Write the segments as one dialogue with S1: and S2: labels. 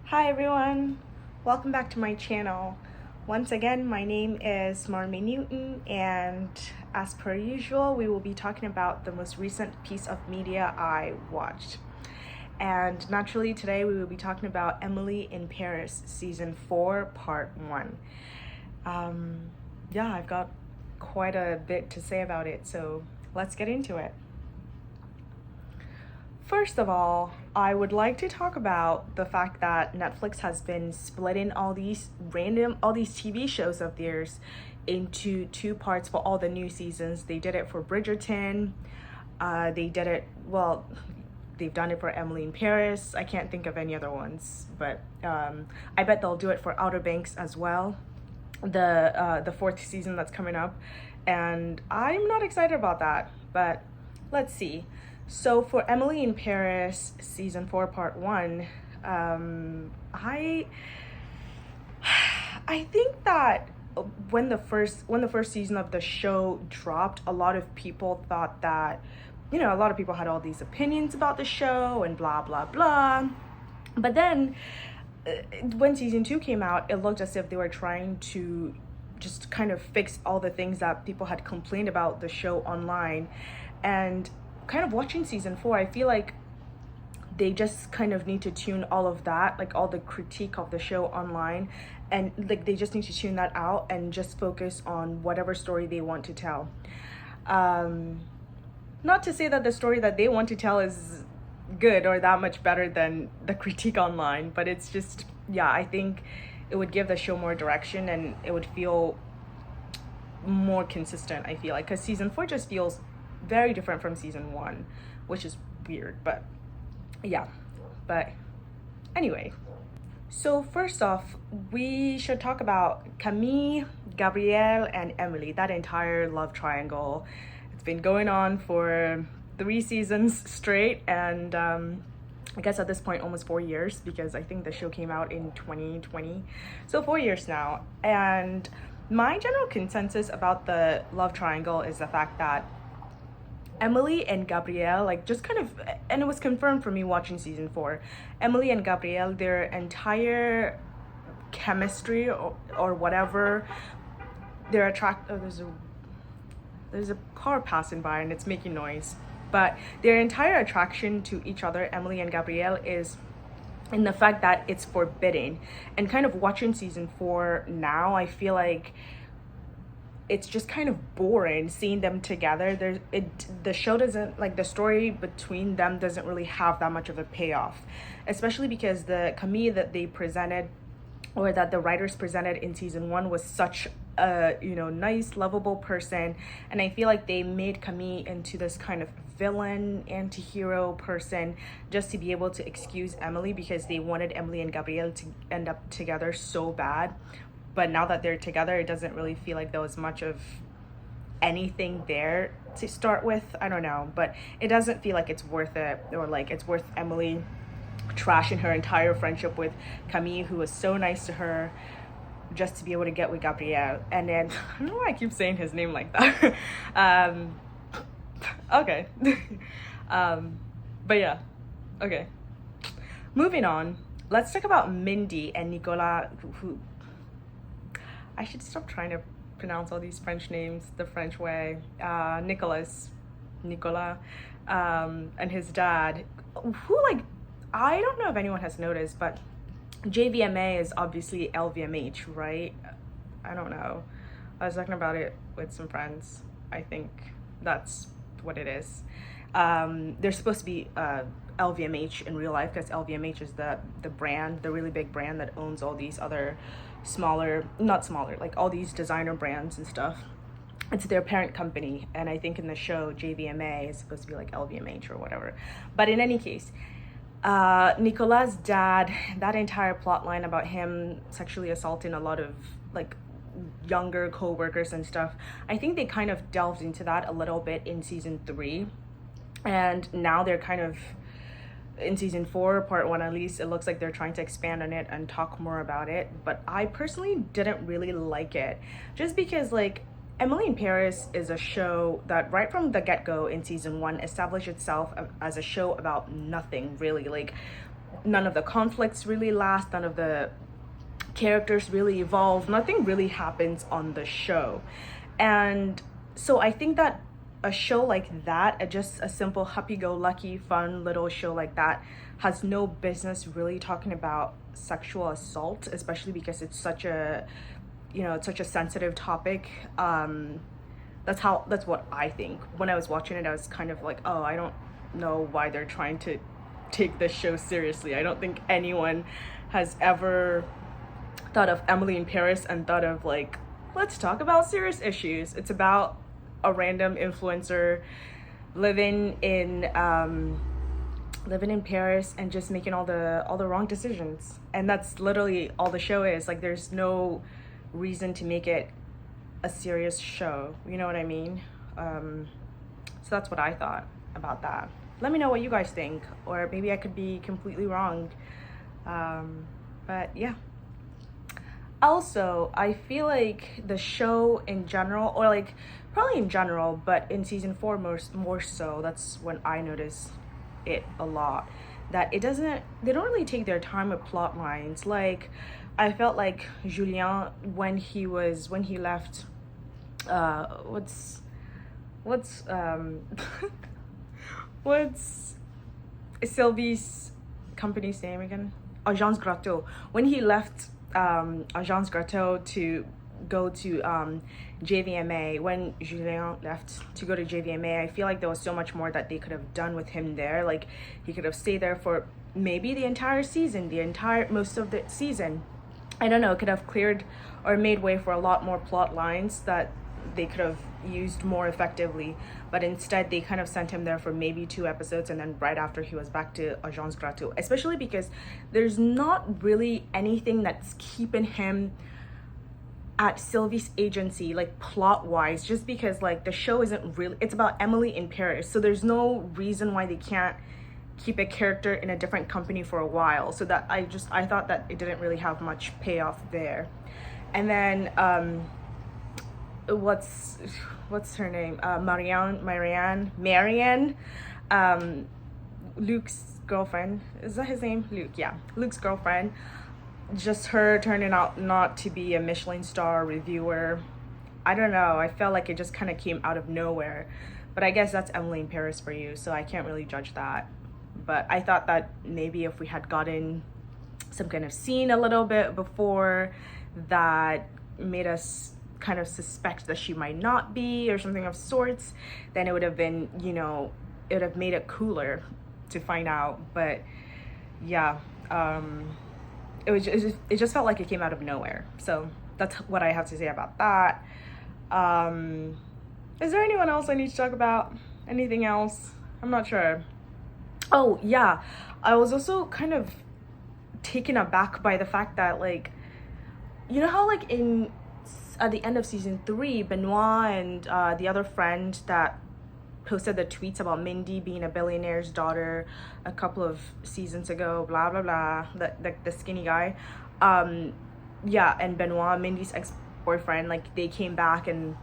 S1: Hi everyone, welcome back to my channel. Once again, my name is Marmy Newton, and as per usual, we will be talking about the most recent piece of media I watched. And naturally, today we will be talking about Emily in Paris season 4 part 1. Yeah, I've got quite a bit to say about it, so let's get into it. First of all, I would like to talk about the fact that Netflix has been splitting all these TV shows of theirs into 2 parts for all the new seasons. They did it for Bridgerton. They've done it for Emily in Paris. I can't think of any other ones, but I bet they'll do it for Outer Banks as well, the 4th season that's coming up. And I'm not excited about that, but let's see. So for Emily in Paris season 4 part 1, I think that when the first season of the show dropped, a lot of people thought that, a lot of people had all these opinions about the show and blah blah blah. But then when season 2 came out, it looked as if they were trying to just kind of fix all the things that people had complained about the show online. And kind of watching season 4, I feel like they just kind of need to tune all of that, like all the critique of the show online, and like they just need to tune that out and just focus on whatever story they want to tell. Not to say that the story that they want to tell is good or that much better than the critique online, but it's just, I think it would give the show more direction and it would feel more consistent, I feel like, because season 4 just feels very different from season 1, which is weird, but anyway. So first off, we should talk about Camille, Gabriel, and Emily, that entire love triangle. It's been going on for 3 seasons straight, and I guess at this point almost 4 years, because I think the show came out in 2020, so 4 years now. And my general consensus about the love triangle is the fact that Emily and Gabriel, like, just kind of, and it was confirmed for me watching season 4, Emily and Gabriel, their entire chemistry or whatever, their there's a car passing by and it's making noise, but their entire attraction to each other, Emily and Gabriel, is in the fact that it's forbidden. And kind of watching season 4 now, I feel like it's just kind of boring seeing them together. The show doesn't, like, the story between them doesn't really have that much of a payoff, especially because the Camille that they presented, or that the writers presented in season 1, was such a nice, lovable person, and I feel like they made Camille into this kind of villain, anti-hero person just to be able to excuse Emily, because they wanted Emily and Gabriel to end up together so bad. But now that they're together, it doesn't really feel like there was much of anything there to start with. I don't know, but it doesn't feel like it's worth it, or like it's worth Emily trashing her entire friendship with Camille, who was so nice to her, just to be able to get with Gabriel. And then I don't know why I keep saying his name like that. Okay. But yeah, okay. Moving on, let's talk about Mindy and Nicolas, who I should stop trying to pronounce all these French names the French way. Nicolas, and his dad, who, like, I don't know if anyone has noticed, but JVMA is obviously LVMH, right? I don't know. I was talking about it with some friends. I think that's what it is. They're supposed to be LVMH in real life, because LVMH is the brand, the really big brand that owns all these other like all these designer brands and stuff. It's their parent company, and I think in the show JVMA is supposed to be like LVMH or whatever. But in any case, Nicolas' dad, that entire plot line about him sexually assaulting a lot of like younger co-workers and stuff, I think they kind of delved into that a little bit in season 3, and now they're kind of in season 4 part 1, at least it looks like they're trying to expand on it and talk more about it. But I personally didn't really like it, just because, like, Emily in Paris is a show that right from the get-go in season 1 established itself as a show about nothing really. Like, none of the conflicts really last, none of the characters really evolve, nothing really happens on the show. And so I think that a show like that, just a simple happy-go-lucky fun little show like that, has no business really talking about sexual assault, especially because it's such a, it's such a sensitive topic. That's what I think. When I was watching it, I was kind of like, oh, I don't know why they're trying to take this show seriously. I don't think anyone has ever thought of Emily in Paris and thought of like, let's talk about serious issues. It's about a random influencer living in Paris and just making all the wrong decisions. And that's literally all the show is. Like, there's no reason to make it a serious show. You know what I mean? So that's what I thought about that. Let me know what you guys think, or maybe I could be completely wrong. But yeah. Also, I feel like the show in general, or like probably in general, but in season 4 more so, that's when I noticed it a lot, that they don't really take their time with plot lines. Like, I felt like Julien, when he left, what's Sylvie's company's name again? Agence Grotto. When he left Agence Grotto to go to JVMA, when Julien left to go to JVMA, I feel like there was so much more that they could have done with him there. Like, he could have stayed there for maybe the entire season, most of the season. I don't know, it could have cleared or made way for a lot more plot lines that they could have used more effectively. But instead, they kind of sent him there for maybe 2 episodes, and then right after he was back to Agence Grotto, especially because there's not really anything that's keeping him at Sylvie's agency, like plot wise, just because like the show isn't really, it's about Emily in Paris, so there's no reason why they can't keep a character in a different company for a while. So that I thought that it didn't really have much payoff there. And then what's her name, Marianne, Luke's girlfriend, is that his name? Luke, yeah, Luke's girlfriend, just her turning out not to be a Michelin star reviewer. I don't know, I felt like it just kind of came out of nowhere, but I guess that's Emily in Paris for you, so I can't really judge that. But I thought that maybe if we had gotten some kind of scene a little bit before that made us kind of suspect that she might not be, or something of sorts, then it would have been, it would have made it cooler to find out. But yeah, it just felt like it came out of nowhere. So that's what I have to say about that. Is there anyone else I need to talk about? Anything else? I'm not sure. Oh yeah, I was also kind of taken aback by the fact that, like, you know how like at the end of season 3, Benoit and the other friend that posted the tweets about Mindy being a billionaire's daughter a couple of seasons ago, blah blah blah, the skinny guy, yeah, and Benoit, Mindy's ex-boyfriend, like, they came back and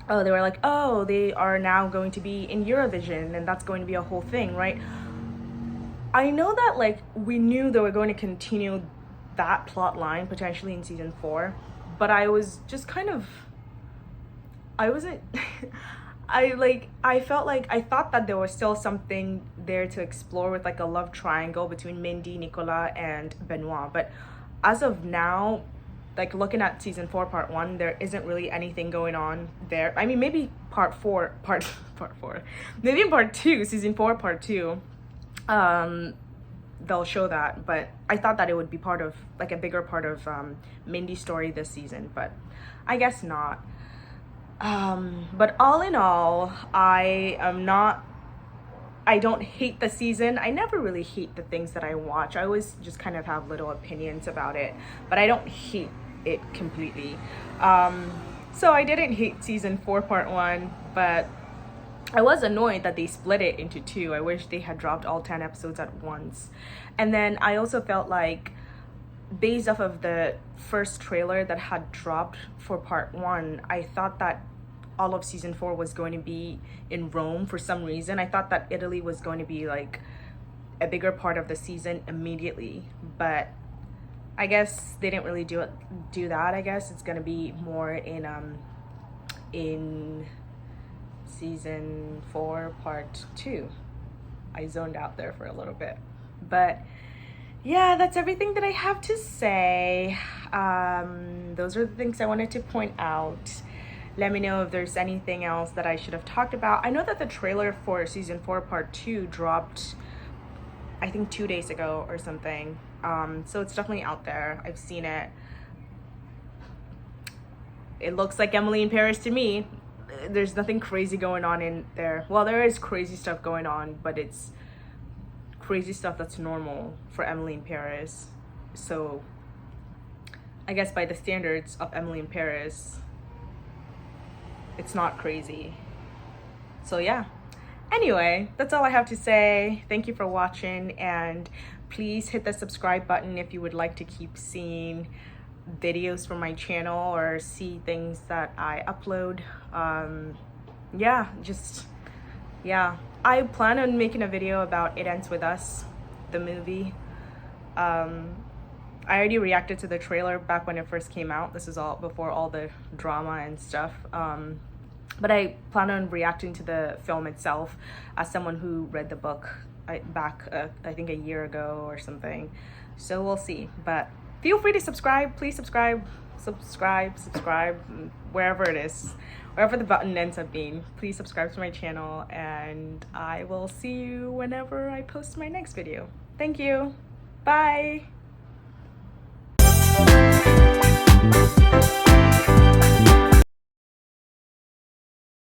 S1: they were like, oh, they are now going to be in Eurovision, and that's going to be a whole thing, right? I know that, like, we knew they were going to continue that plot line potentially in season 4, but I was just kind of, I wasn't I felt like, I thought that there was still something there to explore with like a love triangle between Mindy, Nicolas, and Benoit. But as of now, like, looking at season 4 part 1, there isn't really anything going on there. I mean, maybe part 4, maybe in part 2, season 4 part 2, they'll show that. But I thought that it would be part of, like, a bigger part of Mindy's story this season, but I guess not. But all in all, I don't hate the season. I never really hate the things that I watch. I always just kind of have little opinions about it, but I don't hate it completely. So I didn't hate season 4 part 1, but I was annoyed that they split it into 2. I wish they had dropped all 10 episodes at once. And then I also felt like, based off of the first trailer that had dropped for part 1, I thought that all of season 4 was going to be in Rome for some reason. I thought that Italy was going to be like a bigger part of the season immediately, but I guess they didn't really do that. I guess it's gonna be more in season 4 part 2. I zoned out there for a little bit, but yeah, that's everything that I have to say. Those are the things I wanted to point out. Let me know if there's anything else that I should have talked about. I know that the trailer for season 4 part 2 dropped, I think 2 days ago or something. So it's definitely out there. I've seen it. It looks like Emily in Paris to me. There's nothing crazy going on in there. Well, there is crazy stuff going on, but it's crazy stuff that's normal for Emily in Paris. So I guess by the standards of Emily in Paris, it's not crazy. So yeah. Anyway, that's all I have to say. Thank you for watching, and please hit the subscribe button if you would like to keep seeing videos from my channel or see things that I upload. Yeah, I plan on making a video about It Ends With Us, the movie. I already reacted to the trailer back when it first came out. This is all before all the drama and stuff. But I plan on reacting to the film itself as someone who read the book back, I think a year ago or something. So we'll see. But feel free to subscribe. Please subscribe, wherever it is. Wherever the button ends up being. Please subscribe to my channel, and I will see you whenever I post my next video. Thank you. Bye.